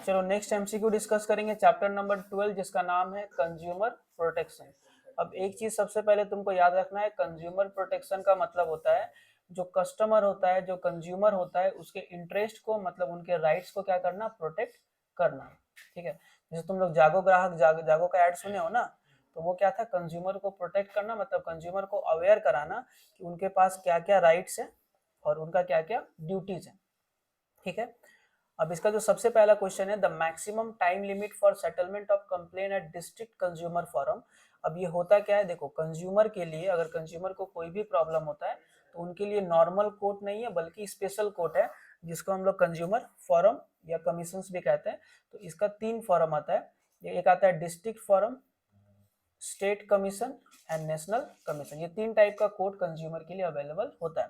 चलो next MCQ discuss करेंगे chapter number 12 जिसका नाम है कंज्यूमर प्रोटेक्शन। अब एक चीज सबसे पहले तुमको याद रखना है, कंज्यूमर प्रोटेक्शन का मतलब होता है जो कस्टमर होता है, जो कंज्यूमर होता है, उसके इंटरेस्ट को मतलब उनके राइट्स को क्या करना, प्रोटेक्ट करना। ठीक है, जैसे तुम लोग जागो ग्राहक जागो का ऐड सुने हो ना, तो वो क्या था, कंज्यूमर को प्रोटेक्ट करना, मतलब कंज्यूमर को अवेयर कराना कि उनके पास क्या क्या राइट्स है और उनका क्या क्या ड्यूटीज है। ठीक है, अब इसका जो सबसे पहला क्वेश्चन है, the maximum time limit for settlement of complain at district consumer forum. अब ये होता क्या है, देखो कंज्यूमर के लिए, अगर कंज्यूमर को कोई भी प्रॉब्लम होता है तो उनके लिए नॉर्मल कोर्ट नहीं है बल्कि स्पेशल कोर्ट है, जिसको हम लोग कंज्यूमर फोरम या कमीशन भी कहते हैं। तो इसका 3 फॉरम आता है, एक आता है district forum, state commission and national commission. ये 3 टाइप का कोर्ट कंज्यूमर के लिए अवेलेबल होता है।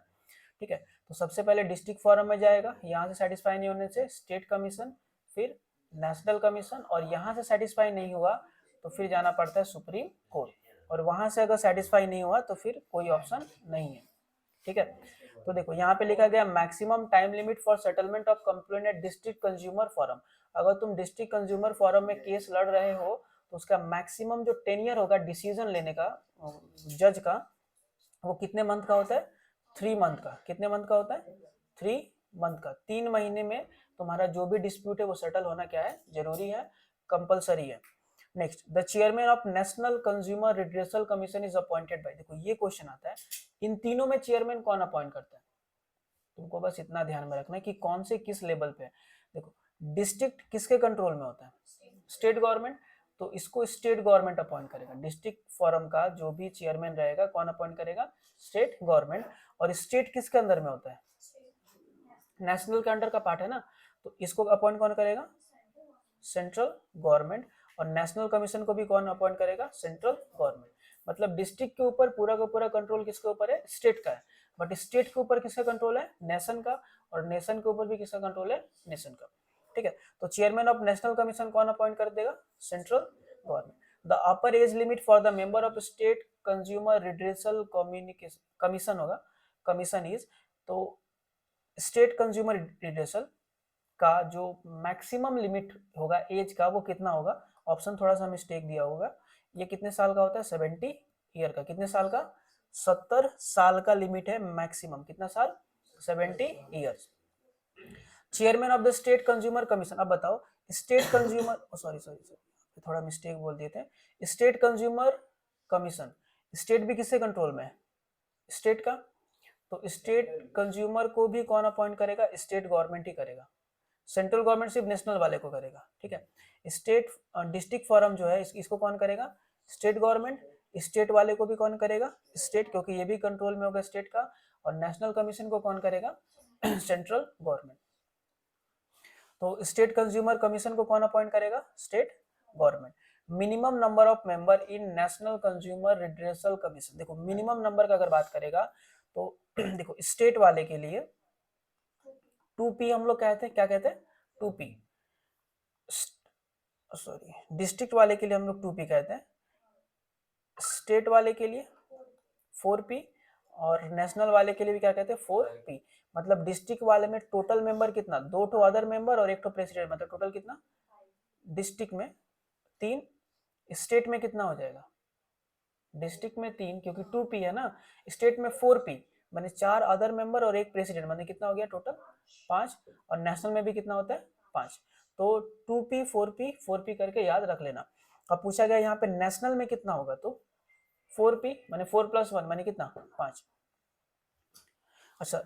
ठीक है, तो सबसे पहले डिस्ट्रिक्ट फोरम में जाएगा, यहाँ से सेटिस्फाई नहीं होने से स्टेट कमीशन, फिर नेशनल कमीशन, और यहाँ से सेटिस्फाई नहीं हुआ तो फिर जाना पड़ता है सुप्रीम कोर्ट, और वहां से अगर सेटिस्फाई नहीं हुआ तो फिर कोई ऑप्शन नहीं है। ठीक है, तो देखो यहाँ पे लिखा गया maximum time limit for settlement of complaint at district consumer forum. अगर तुम डिस्ट्रिक्ट कंज्यूमर फोरम में केस लड़ रहे हो तो उसका मैक्सिमम जो टेन्योर होगा डिसीजन लेने का जज का, वो कितने मंथ का होता है, 3 मंथ का। कितने मंथ का होता है, 3 मंथ का। 3 महीने में तुम्हारा जो भी डिस्प्यूट है वो सेटल होना क्या है, जरूरी है, कंपलसरी है। Next, the chairman of national consumer redressal commission is appointed by. देखो ये क्वेश्चन आता है, इन तीनों में चेयरमैन कौन अपॉइंट करता है, तुमको बस इतना ध्यान में रखना है कि कौन से किस लेवल पे है। देखो डिस्ट्रिक्ट किसके कंट्रोल में होता है, स्टेट गवर्नमेंट, तो इसको स्टेट गवर्नमेंट अपॉइंट करेगा। डिस्ट्रिक्ट फोरम का जो भी चेयरमैन रहेगा कौन अपॉइंट करेगा, स्टेट गवर्नमेंट। और स्टेट किसके अंदर में होता है, नेशनल के अंडर का पार्ट है ना, तो इसको अपॉइंट कौन करेगा, सेंट्रल गवर्नमेंट। और नेशनल कमीशन को भी कौन अपॉइंट करेगा, सेंट्रल गवर्नमेंट। मतलब डिस्ट्रिक्ट के ऊपर पूरा का पूरा कंट्रोल किसके ऊपर है, स्टेट का है, बट स्टेट के ऊपर किसका कंट्रोल है, नेशन का, और नेशन के ऊपर भी किसका कंट्रोल है, नेशन का। ठीक है, तो चेयरमैन ऑफ नेशनल कमीशन कौन अपॉइंट कर देगा, central government. The upper age limit for the member of state consumer redressal commission होगा, कमीशन इज, तो स्टेट कंज्यूमर रिड्रेसल का जो मैक्सिमम लिमिट होगा एज का वो कितना होगा, ऑप्शन थोड़ा सा मिस्टेक दिया होगा, ये कितने साल का होता है, 70 ईयर का। कितने साल का, 70 साल का लिमिट है मैक्सिमम, कितना साल, 70 years. Chairman of the state consumer commission, अब बताओ स्टेट कंज्यूमर, सॉरी सॉरी थोड़ा मिस्टेक बोल दिए थे, स्टेट कंज्यूमर कमीशन, स्टेट भी किससे कंट्रोल में है, स्टेट का, तो स्टेट कंज्यूमर को भी कौन अपॉइंट करेगा, स्टेट गवर्नमेंट ही करेगा, सेंट्रल गवर्नमेंट सिर्फ नेशनल वाले को करेगा। ठीक है, स्टेट डिस्ट्रिक्ट फोरम जो है इसको कौन करेगा, स्टेट गवर्नमेंट, स्टेट वाले को भी कौन करेगा, स्टेट, क्योंकि ये भी कंट्रोल में होगा स्टेट का। और नेशनल कमीशन को कौन करेगा, सेंट्रल गवर्नमेंट। तो स्टेट कंज्यूमर कमीशन को कौन अपॉइंट करेगा, state government. Minimum number of member in national consumer redressal commission, देखो मिनिमम नंबर का अगर बात करेगा तो देखो स्टेट वाले के लिए 2P हम लोग कहते हैं, क्या कहते हैं, 2P। सॉरी, डिस्ट्रिक्ट वाले के लिए हम लोग 2P कहते हैं, स्टेट वाले के लिए 4P, और नेशनल वाले के लिए भी क्या कहते हैं, 4P। मतलब डिस्ट्रिक्ट वाले में टोटल मेंबर कितना, 2 ठो अदर मेंबर और 1 ठो प्रेसिडेंट, मतलब टोटल कितना, डिस्ट्रिक्ट में 3, स्टेट में कितना हो जाएगा, डिस्ट्रिक्ट में 3 क्योंकि 2P है ना, स्टेट में 4P माने 4 अदर मेंबर और 1 प्रेसिडेंट, माने कितना हो गया टोटल 5, और नेशनल में भी कितना होता है 5। तो 2P 4P करके याद रख लेना। अब पूछा गया यहाँ पे नेशनल में कितना होगा, तो 4P माने 4 + 1 माने कितना 5। अच्छा,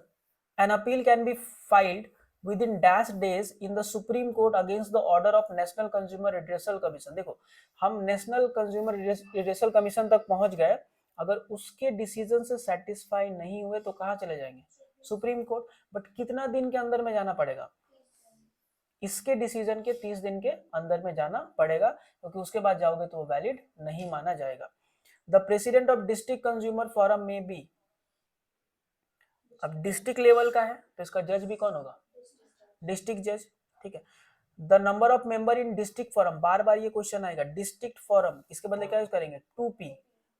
an appeal can be filed within dash days in the Supreme Court against the order of National Consumer Redressal Commission। देखो हम नेशनल कंज्यूमर रिड्रेसल कमीशन तक पहुंच गए, अगर उसके डिसीजन से सेटिस्फाई नहीं हुए तो कहाँ चले जाएंगे, सुप्रीम कोर्ट। बट कितना दिन के अंदर में जाना पड़ेगा, इसके डिसीजन के 30 दिन के अंदर में जाना पड़ेगा, क्योंकि उसके बाद जाओगे तो वो वैलिड नहीं माना जाएगा। The president of district consumer forum में बी, अब डिस्ट्रिक्ट लेवल का है तो इसका जज भी कौन होगा, डिस्ट्रिक्ट जज। ठीक है, the number of member in district forum, बार बार ये क्वेश्चन आएगा, डिस्ट्रिक्ट फोरम इसके बदले क्या यूज करेंगे, 2P।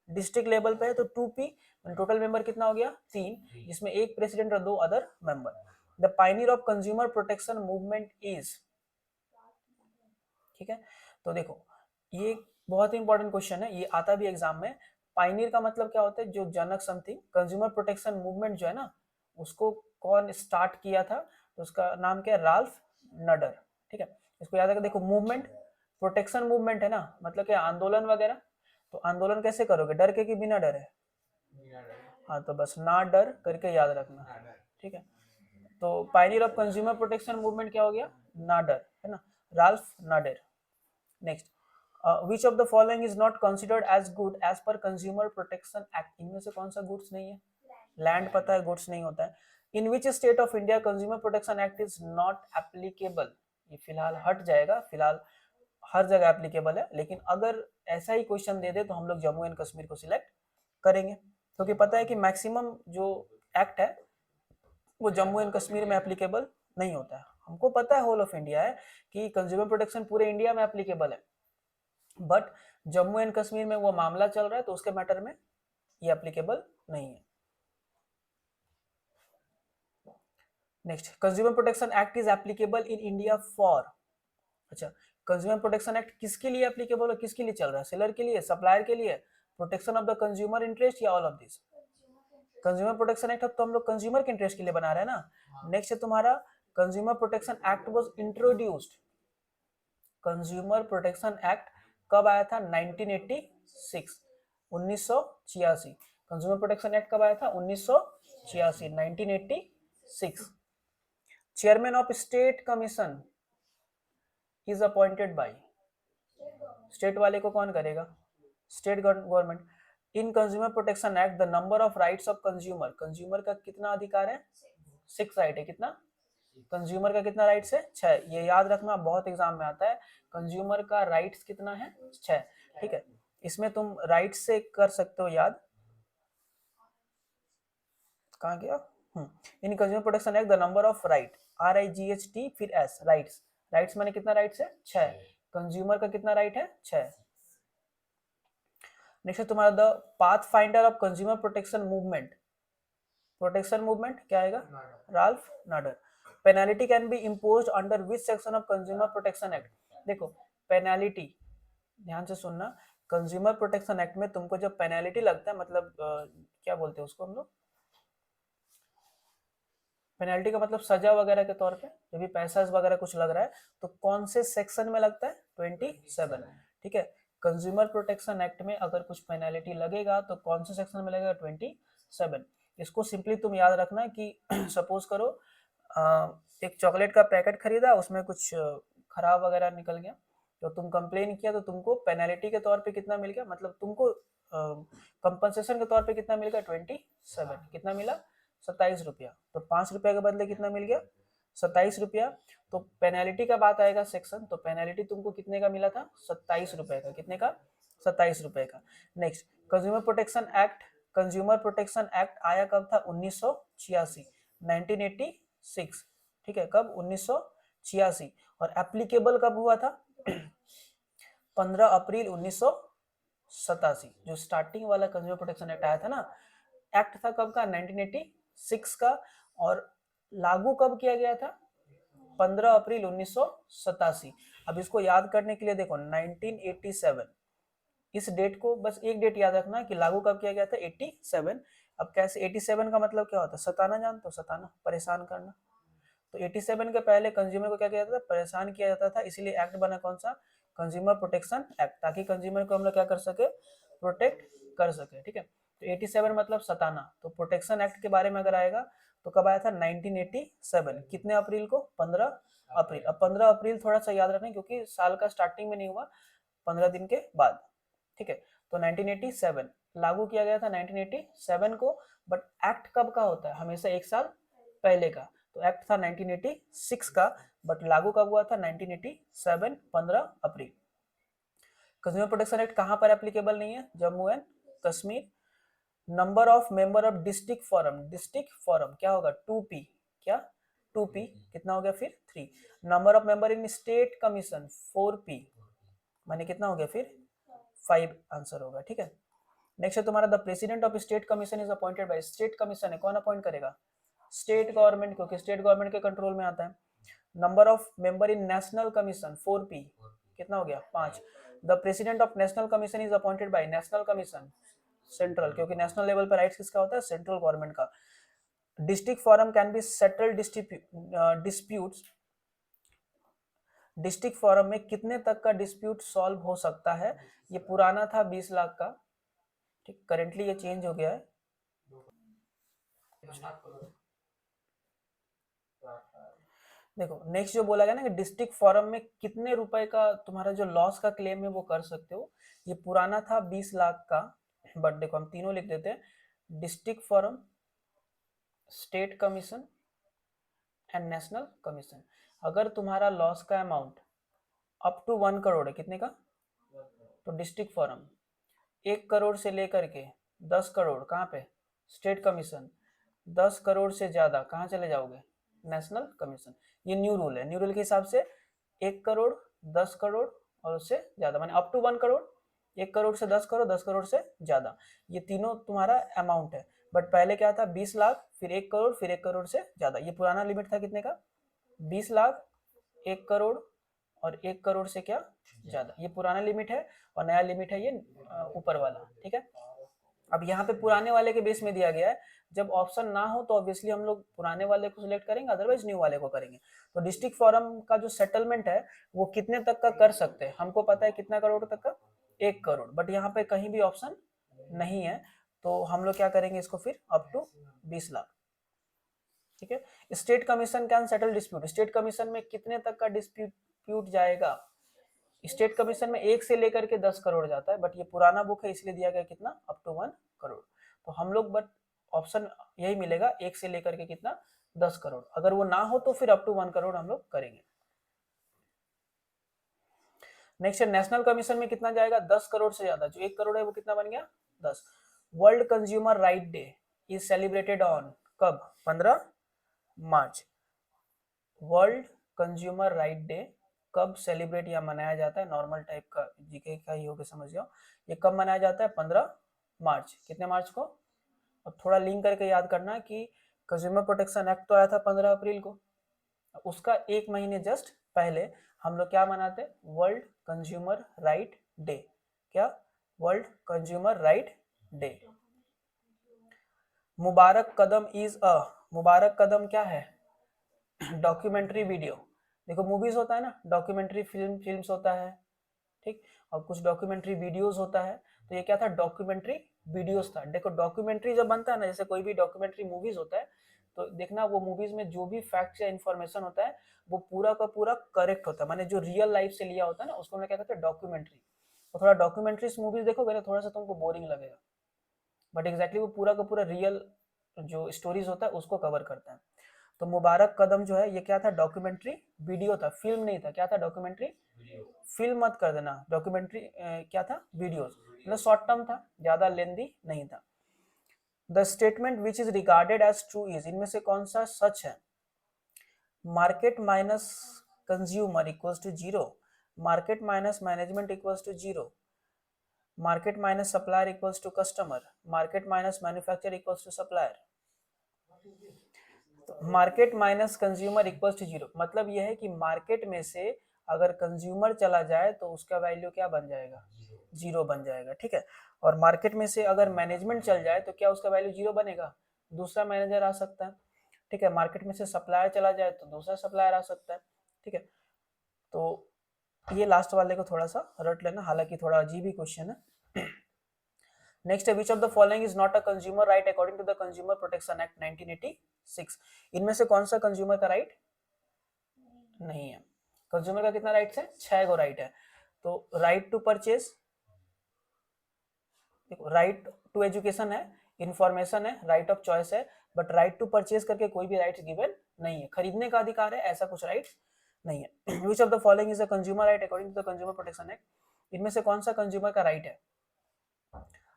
डिस्ट्रिक्ट लेवल पे है तो 2P, टोटल मेंबर कितना हो गया 3, जिसमें 1 प्रेसिडेंट और 2 other member. The Pioneer of consumer protection movement is, ठीक है। तो देखो ये बहुत ही इंपॉर्टेंट क्वेश्चन है, ये आता भी एग्जाम में। पायनियर का मतलब क्या होता है, जो जनक समथिंग। कंज्यूमर प्रोटेक्शन मूवमेंट जो है ना, उसको कौन स्टार्ट किया था, तो उसका नाम क्या है, राल्फ नडर। ठीक है, इसको याद रखो। देखो मूवमेंट, प्रोटेक्शन मूवमेंट है ना, मतलब क्या, आंदोलन वगैरह। तो आंदोलन कैसे करोगे, डर के कि बिना डर है? हाँ, तो बस ना डर करके याद रखना, ठीक है। तो pioneer of consumer protection movement क्या हो गया, नाडर, है ना, Ralph Nader. Next, which of the following is not considered as good as per consumer protection act. इनमें से कौन सा गुड्स नहीं है? लैंड पता है, गुड्स नहीं होता है। In which state of India consumer protection act is not applicable. ये फिलहाल हट जाएगा, फिलहाल हर जगह एप्लीकेबल है, लेकिन अगर ऐसा ही क्वेश्चन दे दे तो हम लोग जम्मू एंड कश्मीर को सिलेक्ट करेंगे, क्योंकि पता है कि मैक्सिमम जो एक्ट है वो जम्मू एंड कश्मीर में एप्लीकेबल नहीं होता है। हमको पता है होल ऑफ इंडिया है कि कंज्यूमर प्रोटेक्शन पूरे इंडिया में एप्लीकेबल है, बट जम्मू एंड कश्मीर में वो मामला चल रहा है, तो उसके मैटर में ये एप्लीकेबल नहीं है। Next, consumer protection act is applicable in India for. अच्छा, कंज्यूमर प्रोटेक्शन एक्ट किसके लिए एप्लीकेबल है, किसके लिए चल रहा है? सेलर के लिए, सप्लायर के लिए, protection of the consumer interest, या all of this? Consumer protection act तो हम लोग कंज्यूमर के इंटरेस्ट के लिए बना रहे हैं ना। नेक्स्ट है तुम्हारा, consumer protection act was introduced. Consumer protection act कब आया था? 1986, 1986। कंज्यूमर प्रोटेक्शन एक्ट कब आया था? 1986, 1986। Chairman of state commission is appointed by. State वाले को कौन करेगा? State government. In consumer protection act the number of rights of consumer, consumer का कितना अधिकार है? 6 राइट है। कितना? कंज्यूमर का कितना राइट्स है? 6। ये याद रखना, बहुत एग्जाम में आता है। कंज्यूमर का राइट्स कितना है? 6। ठीक है, इसमें तुम राइट्स से कर सकते हो याद। कहाँ गया? इन consumer protection act the number of right, RIGHT फिर S, राइट्स। राइट्स माने कितना राइट्स है? 6। कंज्यूमर का कितना राइट है? 6। नेक्स्ट है तुम्हारा the path finder of consumer protection movement. Protection movement क्या आएगा? Ralph Nadar. Penalty can be imposed under which section of consumer protection act. देखो पेनाल्टी, ध्यान से सुनना, कंज्यूमर प्रोटेक्शन एक्ट में तुमको जब पेनाल्टी लगता है, मतलब क्या बोलते हैं उसको हम लोग, पेनल्टी का मतलब सजा वगैरह के तौर पे, जब भी पैसा वगैरह कुछ लग रहा है, तो कौन से सेक्शन में लगता है? 27। ठीक है, कंज्यूमर प्रोटेक्शन एक्ट में अगर कुछ पेनल्टी लगेगा तो कौन से सेक्शन में लगेगा? 27। इसको सिंपली तुम याद रखना कि सपोज करो एक चॉकलेट का पैकेट खरीदा, उसमें कुछ खराब वगैरह निकल गया, तो तुम कंप्लेन किया, तो तुमको पेनल्टी के तौर पे कितना मिल गया, मतलब तुमको कंपनसेशन के तौर पे कितना मिल गया? 27। कितना मिला? 27 रुपया। तो 5 रुपया के बदले कितना मिल गया? 27 रुपया। तो पेनल्टी का बात आएगा सेक्शन, तो पेनल्टी तुमको कितने का मिला था? 27 रुपए का। कितने का? 27 रुपए का। Next, consumer protection act, consumer protection act आया कब था? 1986, 1986। ठीक है, कब? 1986। और एप्लीकेबल कब हुआ था? 15 अप्रैल 1987। जो स्टार्टिंग वाला कंज्यूमर प्रोटेक्शन एक्ट आया था ना, एक्ट था कब का? 1986 का। और लागू कब किया गया था? 15 अप्रैल 1987। अब इसको याद करने के लिए देखो 1987, इस डेट को बस एक डेट याद रखना कि लागू कब किया गया था? 87। अब कैसे? 87 का मतलब क्या होता है? सताना, जानते हो? सताना, परेशान करना। तो 87 के पहले कंज्यूमर को क्या किया जाता था? परेशान किया जाता था, इसीलिए एक्ट बना कौन सा? कंज्यूमर प्रोटेक्शन एक्ट, ताकि कंज्यूमर को हम लोग क्या कर सके? प्रोटेक्ट कर सके। ठीक है, तो 87 मतलब सताना। तो प्रोटेक्शन एक्ट के बारे में अगर आएगा तो कब आया था? 1987। कितने अप्रैल को? 15 अप्रैल। अब 15 अप्रैल थोड़ा सा याद रखना, क्योंकि साल का स्टार्टिंग में नहीं हुआ, 15 दिन के बाद। ठीक है, तो 1987 लागू किया गया था 1987 को। बट एक्ट कब का होता है? हमेशा एक साल पहले का। तो एक्ट था 1986 का, बट लागू कब हुआ था? 1987, 15 अप्रैल। कंज्यूमर प्रोटेक्शन एक्ट कहां पर एप्लीकेबल नहीं है? Jammu and Kashmir. Number of member of district forum, district forum क्या होगा? 2P। क्या? 2P। कितना हो गया फिर? 3। Number of member in state commission 4P, माने कितना हो गया फिर? 5 आंसर होगा। ठीक है, नेक्स्ट है तुम्हारा the president of state commission is appointed by. State commission है, कौन अपॉइंट करेगा? स्टेट गवर्नमेंट, क्योंकि स्टेट गवर्नमेंट के कंट्रोल में आता है। Number of member in national commission 4P, कितना हो गया 5। The president of national commission is appointed by national commission, central, क्योंकि नेशनल लेवल पर राइट्स किसका होता है, सेंट्रल गवर्नमेंट का। District forum can be settle disputes, district forum में कितने तक का डिस्प्यूट सॉल्व हो सकता है, ये पुराना था 20 लाख का, ठीक, करेंटली ये चेंज हो गया है। देखो नेक्स्ट जो बोला गया ना कि डिस्ट्रिक्ट फोरम में कितने रुपए का तुम्हारा जो लॉस का क्लेम है वो कर सकते हो, ये पुराना था 20 लाख का, बट देखो हम तीनों लिख देते हैं, district forum, state commission and national commission. अगर तुम्हारा लॉस का अमाउंट अप टू 1 करोड़ है, कितने का, तो डिस्ट्रिक्ट फोरम, 1 करोड़ से लेकर के 10 करोड़ कहाँ पे, स्टेट कमीशन, 10 करोड़ से ज्यादा कहाँ चले जाओगे, नेशनल कमीशन। ये न्यू रूल है, न्यू रूल के हिसाब से 1 करोड़, 10 करोड़ और उससे ज्यादा, माने अप टू 1 करोड़, 1 करोड़ से 10 करोड़, 10 करोड़ से ज्यादा, ये तीनों तुम्हारा अमाउंट है। बट पहले क्या था, 20 लाख, फिर 1 करोड़, फिर 1 करोड़ से ज्यादा। ये पुराना लिमिट था कितने का, 20 लाख, 1 करोड़ और 1 करोड़ से क्या ज्यादा, ये पुराना लिमिट है। और नया लिमिट है ये ऊपर वाला, ठीक है। अब यहाँ पे पुराने वाले के बेस में दिया गया है, जब ऑप्शन ना हो तो ऑब्वियसली हम लोग पुराने वाले को सिलेक्ट करेंगे, अदरवाइज न्यू वाले को करेंगे। तो डिस्ट्रिक्ट फोरम का जो सेटलमेंट है वो कितने तक का कर सकते हैं, हमको पता है कितना करोड़ तक का, 1 करोड़, बट यहाँ पे कहीं भी ऑप्शन नहीं है, तो हम लोग क्या करेंगे इसको फिर अप टू 20 लाख, ठीक है। State commission can settle dispute, state commission में कितने तक का डिस्प्यूट जाएगा, स्टेट कमीशन में 1 से लेकर के 10 करोड़ जाता है, बट ये पुराना बुक है इसलिए दिया गया कितना, अप टू 1 करोड़। तो हम लोग बट ऑप्शन यही मिलेगा, 1 से लेकर के कितना, 10 करोड़। अगर वो ना हो तो फिर अप टू 1 करोड़ हम लोग करेंगे। नेक्स्ट है नेशनल कमीशन में कितना जाएगा, 10 करोड़ से ज्यादा, जो 1 करोड़ है वो कितना बन गया, 10। World consumer right day is celebrated on, कब, 15 मार्च। वर्ल्ड कंज्यूमर राइट डे कब सेलिब्रेट या मनाया जाता है, नॉर्मल टाइप का जीके का ही होगा, समझ जाओ। ये कब मनाया जाता है, 15 मार्च, कितने मार्च को। अब थोड़ा लिंक करके याद करना कि कंज्यूमर प्रोटेक्शन एक्ट तो आया था 15 अप्रैल को, उसका 1 महीने जस्ट पहले हम लोग क्या मनाते हैं, वर्ल्ड कंज्यूमर राइट डे। क्या, वर्ल्ड कंज्यूमर राइट डे। मुबारक कदम इज अ, मुबारक कदम क्या है, डॉक्यूमेंट्री वीडियो। देखो मूवीज होता है ना, डॉक्यूमेंट्री फिल्म्स होता है, ठीक, और कुछ डॉक्यूमेंट्री वीडियोस होता है। तो ये क्या था, डॉक्यूमेंट्री वीडियोस था। देखो डॉक्यूमेंट्री जब बनता है ना, जैसे कोई भी डॉक्यूमेंट्री मूवीज होता है, तो देखना वो मूवीज में जो भी फैक्ट्स या इन्फॉर्मेशन होता है वो पूरा का पूरा करेक्ट होता है, माने जो रियल लाइफ से लिया होता है ना उसको क्या कहते हैं, डॉक्यूमेंट्री। तो थोड़ा डॉक्यूमेंट्री मूवीज देखोगे ना, थोड़ा सा तुमको बोरिंग लगेगा, बट एग्जैक्टली वो पूरा का पूरा रियल जो स्टोरीज होता है उसको कवर करता है। तो मुबारक कदम जो है ये क्या था, डॉक्यूमेंट्री वीडियो था, फिल्म नहीं था। क्या था, डॉक्यूमेंट्री, फिल्म मत कर देना, डॉक्यूमेंट्री क्या था, वीडियोस, मतलब शॉर्ट टर्म था, ज्यादा लेंदी नहीं था। The statement which is regarded as true is, इनमें से कौन सा सच है, market minus consumer equals to zero, market minus management equals to zero, market minus supplier equals to customer, market minus manufacturer equals to supplier. Market minus consumer equals to zero, मतलब यह है कि मार्केट में से अगर consumer चला जाए तो उसका वैल्यू क्या बन जाएगा, जीरो बन जाएगा, ठीक है। और मार्केट में से अगर मैनेजमेंट चल जाए तो क्या उसका वैल्यू जीरो बनेगा, दूसरा मैनेजर आ सकता है, ठीक है। मार्केट में से सप्लायर चला जाए तो दूसरा सप्लायर आ सकता है, ठीक है। तो ये लास्ट वाले को थोड़ा सा रट लेना, हालांकि थोड़ा अजीब ही क्वेश्चन है। नेक्स्ट है, which of the following is not a consumer right according to the consumer protection act 1986। इनमें से कौन सा कंज्यूमर का राइट नहीं है। कंज्यूमर का कितना राइट्स है, 6 गो राइट है। तो राइट टू परचेज, देखो राइट टू एजुकेशन है, इंफॉर्मेशन है, राइट ऑफ चॉइस है, बट राइट टू परचेज करके कोई भी राइट्स गिवन नहीं है, खरीदने का अधिकार है ऐसा कुछ राइट्स नहीं है। Which of the following is a consumer right according to the consumer protection act, इनमें से कौन सा कंज्यूमर का राइट है,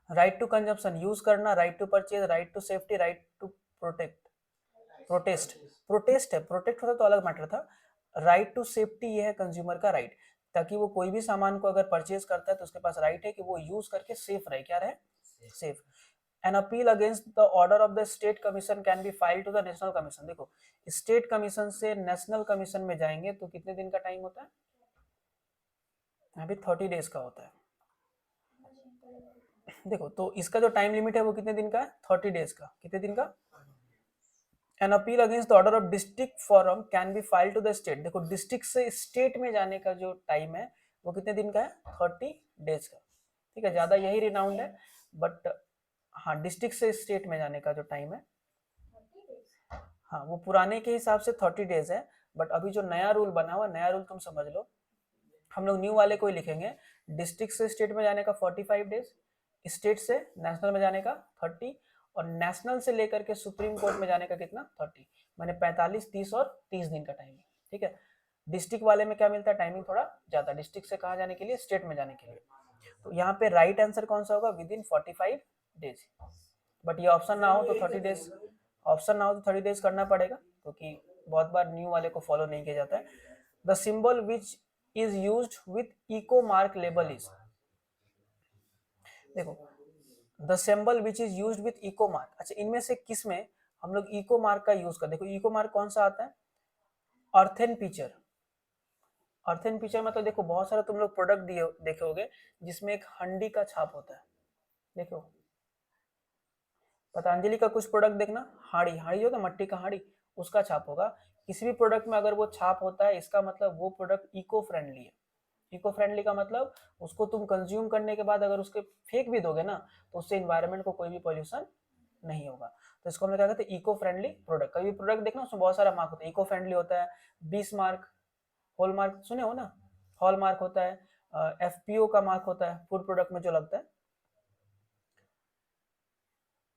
राइट टू कंजप्शन, यूज करना, right to purchase, right to safety, right to protect, protest, protest है, protect होता तो अलग मैटर था, राइट टू सेफ्टी ये है कंज्यूमर का राइट, ताकि वो कोई भी सामान को अगर परचेज करता है तो उसके पास राइट है कि वो यूज करके सेफ रहे, क्या रहे, safe. An appeal against the order of the state commission can be file to the national commission. देखो स्टेट कमीशन से नेशनल कमीशन में जाएंगे तो कितने दिन का टाइम होता है, यहाँ भी 30 डेज का होता है। देखो तो इसका जो टाइम लिमिट है वो कितने दिन का है, 30 डेज का। कितने दिन का? An appeal against the order of district forum can be file to the state. देखो डिस्ट्रिक्ट से स्टेट में जाने का जो टाइम है वो कितने दिन का है, 30 डेज का। ठीक है, ज्यादा यही रिनाउंड है, बट हाँ डिस्ट्रिक्ट से स्टेट में जाने का जो टाइम है, हाँ वो पुराने के हिसाब से 30 डेज है, बट अभी जो नया रूल बना हुआ, नया रूल तुम समझ लो, हम लोग न्यू वाले को ही लिखेंगे। डिस्ट्रिक्ट से स्टेट में जाने का 45 डेज, स्टेट से नेशनल में जाने का 30, और नेशनल से लेकर के सुप्रीम कोर्ट में जाने का कितना, 30। मैंने 45, 30 और 30 दिन का टाइम है। ठीक है, डिस्ट्रिक्ट वाले में क्या मिलता है, टाइमिंग थोड़ा ज्यादा, डिस्ट्रिक्ट से कहाँ जाने के लिए, स्टेट में जाने के लिए। तो यहाँ पे राइट आंसर कौन सा होगा, विद इन 45 डेज। बट ये ऑप्शन ना हो तो 30 डेज, ऑप्शन ना हो तो 30 डेज करना पड़ेगा, क्योंकि बहुत बार न्यू वाले को फॉलो नहीं किया जाता है। The symbol which is used with eco mark label is, देखो the symbol which is used with eco mark. अच्छा इनमें से किस में हम लोग इको मार्क का यूज कर, देखो इको मार्क कौन सा आता है, अर्थन पिक्चर। अर्थन पिक्चर मतलब देखो बहुत सारा तुम लोग प्रोडक्ट दिए देखे होगे जिसमें एक हंडी का छाप होता है, देखो पतंजलि का कुछ प्रोडक्ट देखना, हाड़ी, हाड़ी होगा मट्टी का हाड़ी, उसका छाप होगा। किसी भी प्रोडक्ट में अगर वो छाप होता है, इसका मतलब वो प्रोडक्ट इको फ्रेंडली है। इको फ्रेंडली का मतलब उसको तुम कंज्यूम करने के बाद अगर उसके फेंक भी दोगे ना, तो उससे इन्वायरमेंट को कोई भी पॉल्यूशन नहीं होगा। तो इसको हम लोग क्या कहते हैं, इको फ्रेंडली प्रोडक्ट। कभी प्रोडक्ट देखना उसमें बहुत सारा मार्क होता है, इको फ्रेंडली होता है, 20 मार्क, हॉल मार्क सुने हो ना, हॉल मार्क होता है, एफपीओ का मार्क होता है फूड प्रोडक्ट में जो लगता है।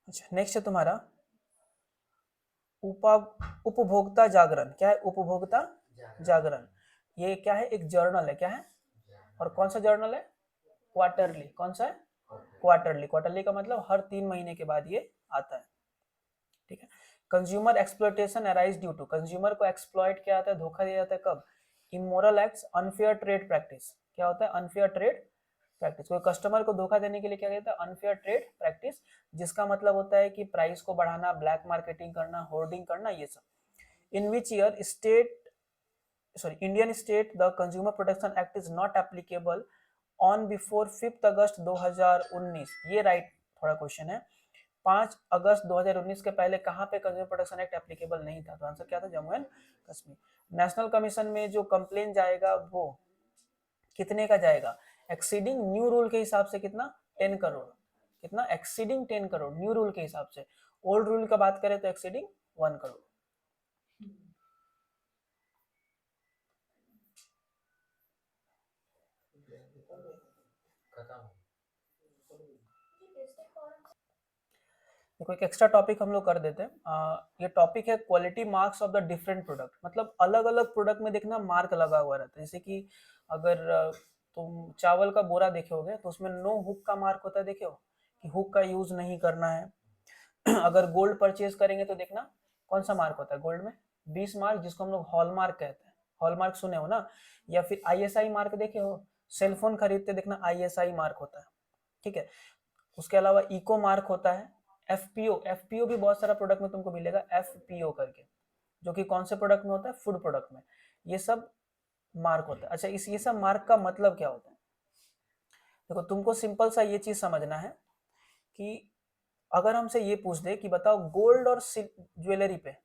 अच्छा नेक्स्ट है तुम्हारा उपभोक्ता जागरण। क्या है, उपभोक्ता जागरण। ये क्या है, एक जर्नल है, क्या है, और कौन सा जर्नल है, क्वार्टरली। कौन सा है, क्वार्टरली। क्वार्टरली का मतलब हर 3 महीने के बाद ये आता है। ठीक है, consumer exploitation arise due to, consumer को एक्सप्लॉइट किया जाता है, धोखा दिया जाता है कब, immoral acts, unfair trade practice. क्या होता है, अनफेयर ट्रेड प्रैक्टिस। कोई कस्टमर को धोखा देने के लिए क्या कहता है, अनफेयर ट्रेड प्रैक्टिस, जिसका मतलब होता है कि प्राइस को बढ़ाना, ब्लैक मार्केटिंग करना, होर्डिंग करना, ये सब। In which year state, sorry Indian state the consumer protection act is not applicable on before 5 August 2019। ये राइट थोड़ा क्वेश्चन है। 5 अगस्त 2019 के पहले कहाँ पे कंज्यूमर प्रोटेक्शन एक्ट एप्लीकेबल नहीं था, तो आंसर क्या था, Jammu and Kashmir. National commission में जो कंप्लेन जाएगा वो कितने का जाएगा, एक्सीडिंग न्यू रूल के हिसाब से कितना, 10 करोड़। कितना, एक्सीडिंग 10 करोड़ न्यू रूल के हिसाब से। ओल्ड रूल का बात करें तो एक्सीडिंग 1 करोड़। देखो एक एक्स्ट्रा टॉपिक हम लोग कर देते हैं। ये टॉपिक है quality marks of the different product. मतलब अलग अलग प्रोडक्ट में देखना मार्क लगा हुआ रहता है। जैसे कि अगर तुम चावल का बोरा देखे होगे तो उसमें नो हुक का मार्क होता है, देखे हो कि हुक का यूज नहीं करना है। अगर गोल्ड परचेज करेंगे तो देखना कौन सा मार्क होता है गोल्ड में, 20 मार्क, जिसको हम लोग हॉलमार्क कहते हैं। हॉलमार्क सुने हो ना, या फिर आईएसआई मार्क देखे हो, सेलफोन खरीदते देखना आईएसआई मार्क होता है। ठीक है, उसके अलावा इको मार्क होता है, एफपीओ, एफपीओ भी बहुत सारा प्रोडक्ट में तुमको मिलेगा एफपीओ करके, जो कि कौन से प्रोडक्ट में होता है, फूड प्रोडक्ट में। ये सब मार्क होता है। अच्छा इस ये सब मार्क का मतलब क्या होता है, देखो तुमको सिंपल सा ये चीज समझना है कि अगर हमसे ये पूछ दे कि बताओ गोल्ड और ज्वेलरी पे,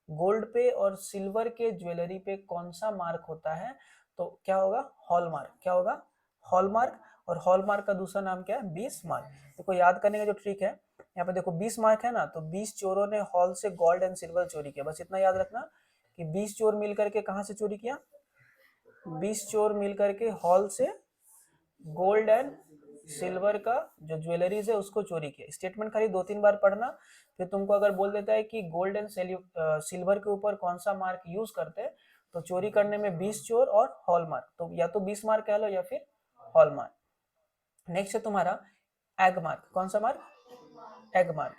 गोल्ड पे और सिल्वर के ज्वेलरी पे कौन सा मार्क होता है, तो क्या होगा, हॉलमार्क। क्या होगा, हॉलमार्क। और हॉलमार्क का दूसरा नाम क्या है, 20 मार्क। देखो याद करने का जो ट्रिक है, यहाँ पे देखो 20 मार्क है ना, तो 20 चोरों ने हॉल से गोल्ड एंड सिल्वर चोरी किया। बस इतना याद रखना कि 20 चोर मिलकर के कहाँ से चोरी किया, 20 चोर मिलकर के हॉल से गोल्ड एंड सिल्वर का जो ज्वेलरीज है उसको चोरी किया। स्टेटमेंट खाली 2-3 बार पढ़ना, फिर तुमको अगर बोल देता है कि गोल्ड एंड सिल्वर के ऊपर कौन सा मार्क यूज करते हैं, तो चोरी करने में 20 चोर और हॉलमार्क, तो या तो 20 मार्क कह लो या फिर हॉलमार्क। नेक्स्ट है तुम्हारा एग मार्क। कौन सा मार्क, एग मार्क।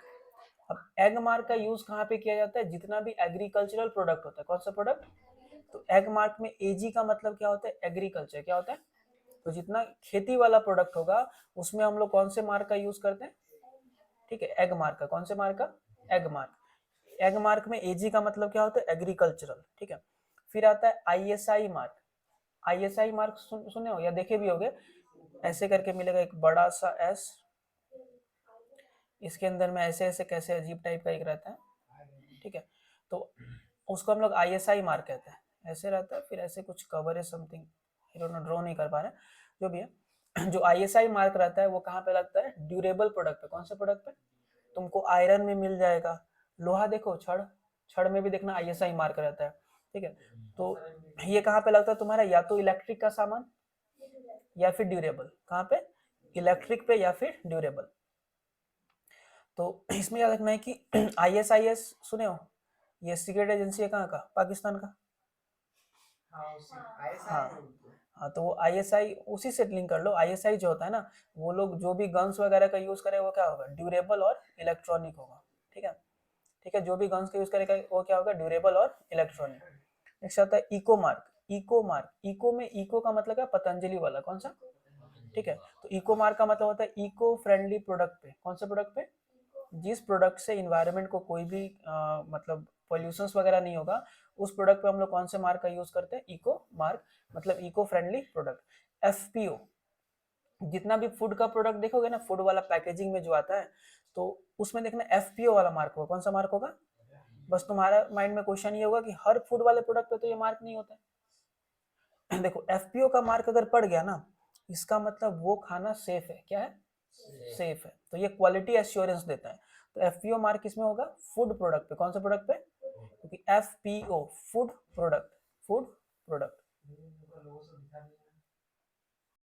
अब एग मार्क का यूज कहाँ पे किया जाता है, जितना भी एग्रीकल्चरल प्रोडक्ट होता है। कौन सा प्रोडक्ट, तो एग मार्क में एजी का मतलब क्या होता है, एग्रीकल्चर। क्या होता है, तो जितना खेती वाला प्रोडक्ट होगा उसमें हम लोग कौन से मार्क का यूज करते हैं, ठीक है, एग मार्क का। कौन से मार्क का, एग मार्क। एग मार्क में एजी का मतलब क्या होता है, एग्रीकल्चरल। ठीक है, फिर आता है आईएसआई मार्क। ISI मार्क सुने हो या देखे भी होगे, ऐसे करके मिलेगा एक बड़ा सा S, इसके अंदर में ऐसे ऐसे कैसे अजीब टाइप का एक रहता है, ठीक है, तो उसको हम लोग ISI मार्क कहते हैं, ऐसे रहता है, फिर ऐसे कुछ कवर है समथिंग, ड्रॉ नहीं कर पा रहे, जो भी है। जो ISI मार्क रहता है वो कहाँ पे लगता है, ड्यूरेबल प्रोडक्ट पे। कौन से प्रोडक्ट पे, तुमको आयरन में मिल जाएगा, लोहा देखो, छड़, छड़ में भी देखना ISI मार्क रहता है, ठीक है। तो ये कहाँ पे लगता है तुम्हारा, या तो इलेक्ट्रिक का सामान या फिर ड्यूरेबल, कहाँ पे, इलेक्ट्रिक पे या फिर ड्यूरेबल। तो इसमें याद रखना है कि ISIS सुने हो, ये सीक्रेट एजेंसी है कहाँ का, पाकिस्तान का। हाँ हाँ, तो वो ISI उसी से लिंक कर लो। ISI जो होता है ना, वो लोग जो भी गन्स वगैरह का यूज करे वो क्या होगा, ड्यूरेबल और इलेक्ट्रॉनिक होगा, ठीक है, ठीक है, जो भी गन्स का यूज करेगा वो क्या होगा, ड्यूरेबल और इलेक्ट्रॉनिक। नेक्स्ट आता है eco mark. Eco mark, eco में इको का मतलब है पतंजलि वाला, कौन सा, ठीक है, तो इको मार्क का मतलब होता है इको फ्रेंडली प्रोडक्ट पे। कौन से प्रोडक्ट पे, जिस प्रोडक्ट से इन्वायरमेंट को कोई भी मतलब पॉल्यूशंस वगैरह नहीं होगा, उस प्रोडक्ट पे हम लोग कौन से मार्क का यूज करते हैं, इको मार्क, मतलब इको फ्रेंडली प्रोडक्ट। FPO, जितना भी फूड का प्रोडक्ट देखोगे ना, फूड वाला पैकेजिंग में जो आता है, तो उसमें देखना FPO वाला मार्क होगा। कौन सा मार्क होगा, बस तुम्हारा माइंड में क्वेश्चन ये होगा कि हर फूड वाले प्रोडक्ट पे तो ये मार्क नहीं होता है। देखो FPO का मार्क अगर पड़ गया ना, इसका मतलब वो खाना सेफ है, क्या है, सेफ है, तो ये क्वालिटी एश्योरेंस देता है। तो FPO मार्क किसमें होगा, फूड प्रोडक्ट पे। कौन से प्रोडक्ट पे, क्योंकि FPO food product, food product,